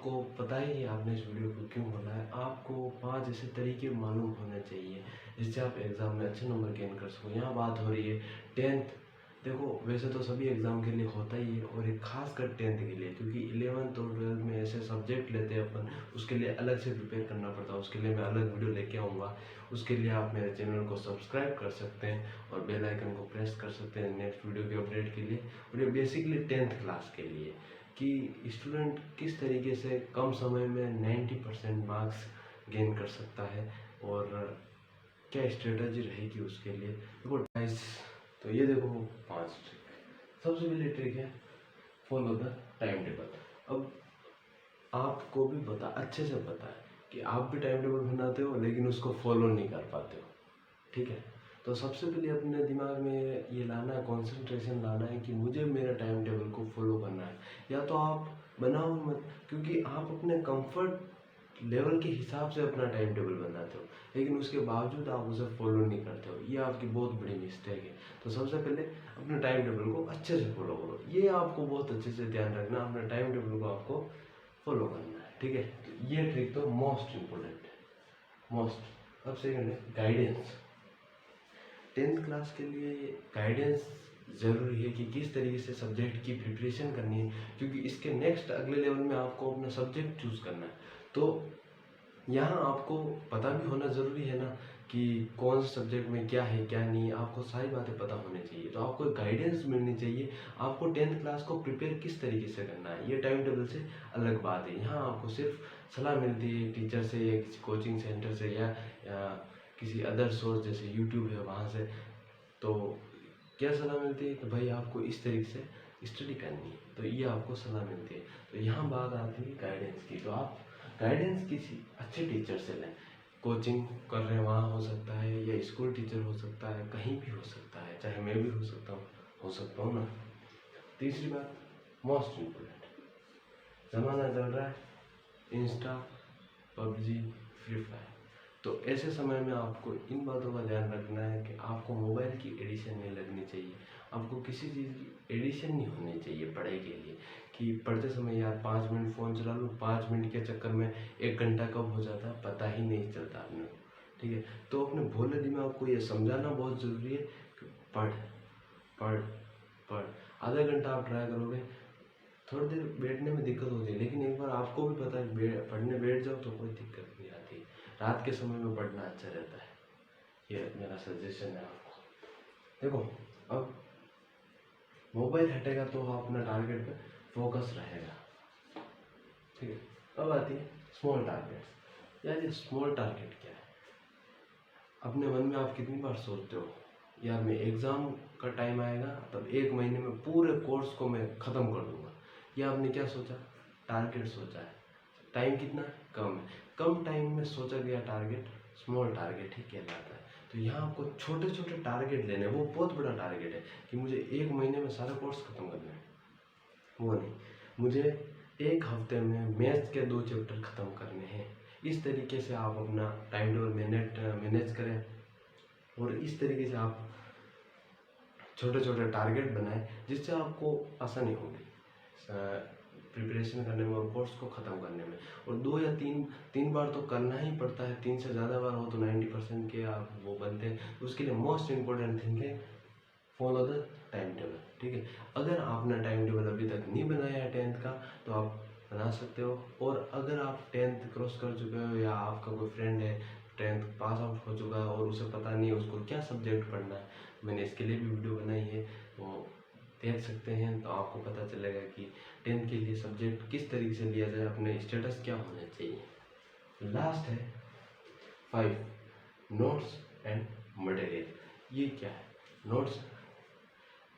आपको पता ही है आपने इस वीडियो को क्यों खोला है। आपको 5 ऐसे तरीके मालूम होने चाहिए जिससे आप एग्ज़ाम में अच्छे नंबर गेन कर सको। यहाँ बात हो रही है 10th। देखो वैसे तो सभी एग्ज़ाम के लिए होता ही है और एक खासकर 10th के लिए, क्योंकि 11th और 12th में ऐसे सब्जेक्ट लेते हैं अपन, उसके लिए अलग से प्रिपेयर करना पड़ता है। उसके लिए मैं अलग वीडियो लेके आऊँगा। उसके लिए आप मेरे चैनल को सब्सक्राइब कर सकते हैं और बेल आइकन को प्रेस कर सकते हैं नेक्स्ट वीडियो के अपडेट के लिए। और ये बेसिकली 10th क्लास के लिए कि स्टूडेंट किस तरीके से कम समय में 90% मार्क्स गेन कर सकता है और क्या स्ट्रेटजी रहेगी उसके लिए। देखो गाइस, तो ये देखो 5 ट्रिक। सबसे पहली ट्रिक है फॉलो द टाइम टेबल। अब आपको भी अच्छे से पता है कि आप भी टाइम टेबल बनाते हो लेकिन उसको फॉलो नहीं कर पाते हो, ठीक है। तो सबसे पहले अपने दिमाग में ये लाना है, कॉन्सेंट्रेशन लाना है कि मुझे मेरा टाइम टेबल को फॉलो करना है। या तो आप बनाओ मत, क्योंकि आप अपने कंफर्ट लेवल के हिसाब से अपना टाइम टेबल बनाते हो लेकिन उसके बावजूद आप उसे फॉलो नहीं करते हो। ये आपकी बहुत बड़ी मिस्टेक है। तो सबसे पहले अपने टाइम टेबल को अच्छे से फॉलो करो। ये आपको बहुत अच्छे से ध्यान रखना, अपने टाइम टेबल को आपको फॉलो करना है, ठीक है। तो ये ट्रिक तो मोस्ट इम्पोर्टेंट है, मोस्ट। अब सेकंड है गाइडेंस। 10th क्लास के लिए गाइडेंस ज़रूरी है कि किस तरीके से सब्जेक्ट की प्रिपरेशन करनी है, क्योंकि इसके नेक्स्ट अगले लेवल में आपको अपना सब्जेक्ट चूज़ करना है। तो यहाँ आपको पता भी होना ज़रूरी है ना कि कौन से सब्जेक्ट में क्या है क्या नहीं, आपको सारी बातें पता होनी चाहिए। तो आपको गाइडेंस मिलनी चाहिए आपको 10th क्लास को प्रिपेयर किस तरीके से करना है। ये टाइम टेबल से अलग बात है। यहाँ आपको सिर्फ सलाह मिलती है टीचर से या किसी कोचिंग सेंटर से या किसी अदर सोर्स जैसे यूट्यूब है वहाँ से। तो क्या सलाह मिलती है कि भाई आपको इस तरीके से स्टडी करनी है, तो ये आपको सलाह मिलती है। तो यहाँ बात आती है गाइडेंस की। तो आप गाइडेंस किसी अच्छे टीचर से लें। कोचिंग कर रहे हैं वहाँ हो सकता है, या स्कूल टीचर हो सकता है, कहीं भी हो सकता है, चाहे मैं भी हो सकता हूँ ना। तीसरी बात मोस्ट इम्पोर्टेंट, ज़माना चल रहा है इंस्टा, पबजी, फ्री फायर। तो ऐसे समय में आपको इन बातों का ध्यान रखना है कि आपको मोबाइल की एडिशन नहीं लगनी चाहिए। आपको किसी चीज़ की एडिशन नहीं होनी चाहिए पढ़ाई के लिए कि पढ़ते समय यार 5 मिनट फ़ोन चला लूँ, 5 मिनट के चक्कर में 1 घंटा कब हो जाता है पता ही नहीं चलता अपने को, ठीक है। तो अपने भोले दिमाग को ये समझाना बहुत ज़रूरी है कि पढ़ पढ़ पढ़। आधा घंटा आप ट्राई करोगे, थोड़ी देर बैठने में दिक्कत होती है लेकिन एक बार आपको भी पता है पढ़ने बैठ जाओ तो कोई दिक्कत नहीं आती। रात के समय में पढ़ना अच्छा रहता है, ये मेरा सजेशन है आपको। देखो अब मोबाइल हटेगा तो अपना टारगेट पे फोकस रहेगा, ठीक है। अब आती है स्मॉल टारगेट। यार ये स्मॉल टारगेट क्या है? अपने मन में आप कितनी बार सोचते हो यार मैं एग्ज़ाम का टाइम आएगा तब 1 महीने में पूरे कोर्स को मैं ख़त्म कर दूंगा। या आपने क्या सोचा? टारगेट सोचा है। टाइम कितना कम है, कम टाइम में सोचा गया टारगेट स्मॉल टारगेट ही कहलाता है। तो यहाँ आपको छोटे छोटे टारगेट लेने हैं। वो बहुत बड़ा टारगेट है कि मुझे 1 महीने में सारा कोर्स खत्म करना है, वो नहीं। मुझे 1 हफ्ते में मैथ्स के 2 चैप्टर खत्म करने हैं। इस तरीके से आप अपना टाइम टेबल मैनेज करें और इस तरीके से आप छोटे छोटे टारगेट बनाएं जिससे आपको आसानी होगी प्रिपरेशन करने में और कोर्स को ख़त्म करने में। और 2 या 3 बार तो करना ही पड़ता है। 3 से ज़्यादा बार हो तो 90% के आप वो बनते हैं। तो उसके लिए मोस्ट इम्पोर्टेंट थिंग है फॉलो द टाइम टेबल, ठीक है। अगर आपने टाइम टेबल अभी तक नहीं बनाया है 10th का तो आप बना सकते हो। और अगर आप 10th क्रॉस कर चुके हो या आपका कोई फ्रेंड है 10th पास आउट हो चुका है और उसे पता नहीं है उसको क्या सब्जेक्ट पढ़ना है, मैंने इसके लिए भी वीडियो बनाई है, वो देख सकते हैं। तो आपको पता चलेगा कि 10th के लिए सब्जेक्ट किस तरीके से लिया जाए, अपने स्टेटस क्या होने चाहिए। लास्ट है 5 नोट्स एंड मटेरियल। ये क्या है? नोट्स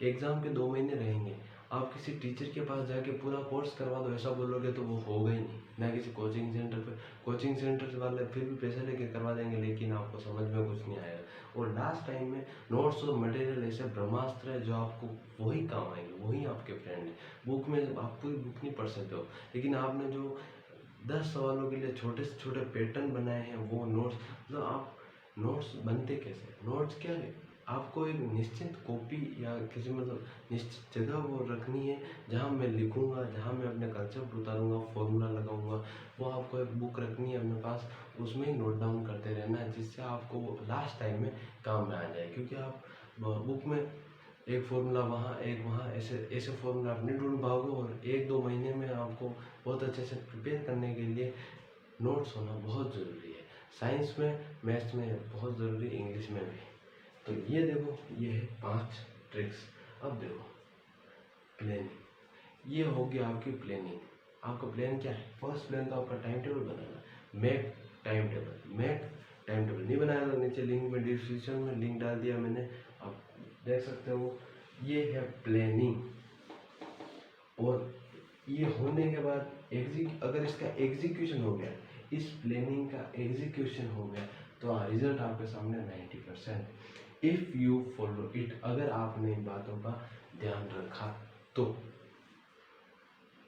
एग्ज़ाम के 2 महीने रहेंगे, आप किसी टीचर के पास जाके पूरा कोर्स करवा दो ऐसा बोलोगे तो वो होगा ही नहीं। ना किसी कोचिंग सेंटर पे, कोचिंग सेंटर वाले फिर भी पैसे लेके करवा देंगे लेकिन आपको समझ में कुछ नहीं आएगा। और लास्ट टाइम में नोट्स और मटेरियल ऐसे ब्रह्मास्त्र है जो आपको वही काम आएंगे, वही आपके फ्रेंड है। बुक में आप पूरी बुक नहीं पढ़ सकते हो लेकिन आपने जो 10 सवालों के लिए छोटे से छोटे पैटर्न बनाए हैं वो नोट्स, मतलब आप नोट्स बनते कैसे? नोट्स क्या है? आपको एक निश्चित कॉपी या किसी मतलब निश्चित जगह वो रखनी है जहाँ मैं लिखूँगा, जहाँ मैं अपने कंसेप्ट उतारूँगा, फॉर्मूला लगाऊँगा, बुक रखनी है अपने पास, उसमें ही नोट डाउन करते रहना है, जिससे आपको वो लास्ट टाइम में काम में आ जाए। क्योंकि आप बुक में एक फॉर्मूला वहाँ एक वहाँ ऐसे ऐसे फॉर्मूला आप नहीं ढूंढ पाओगे, और 1-2 महीने में आपको बहुत अच्छे से प्रिपेयर करने के लिए नोट्स होना बहुत ज़रूरी है। साइंस में, मैथ्स में बहुत ज़रूरी, इंग्लिश में भी। तो ये देखो, ये है 5 ट्रिक्स। अब देखो प्लानिंग, ये हो गया आपकी प्लानिंग। आपका प्लान क्या है? फर्स्ट प्लान तो आपका टाइम टेबल बनाना, make time table. Make time table नहीं बनाया तो नीचे लिंक में, डिस्क्रिप्शन में लिंक डाल दिया मैंने, आप देख सकते हो। ये है प्लानिंग। और ये होने के बाद अगर इसका एग्जीक्यूशन हो गया, इस प्लानिंग का एग्जीक्यूशन हो गया, तो रिजल्ट आपके सामने 90%। इफ़ यू फॉलो इट, अगर आपने इन बातों का ध्यान रखा तो।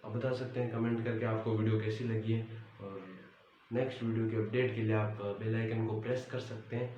आप बता सकते हैं कमेंट करके आपको वीडियो कैसी लगी है, और नेक्स्ट वीडियो के अपडेट के लिए आप बेल आइकन को प्रेस कर सकते हैं।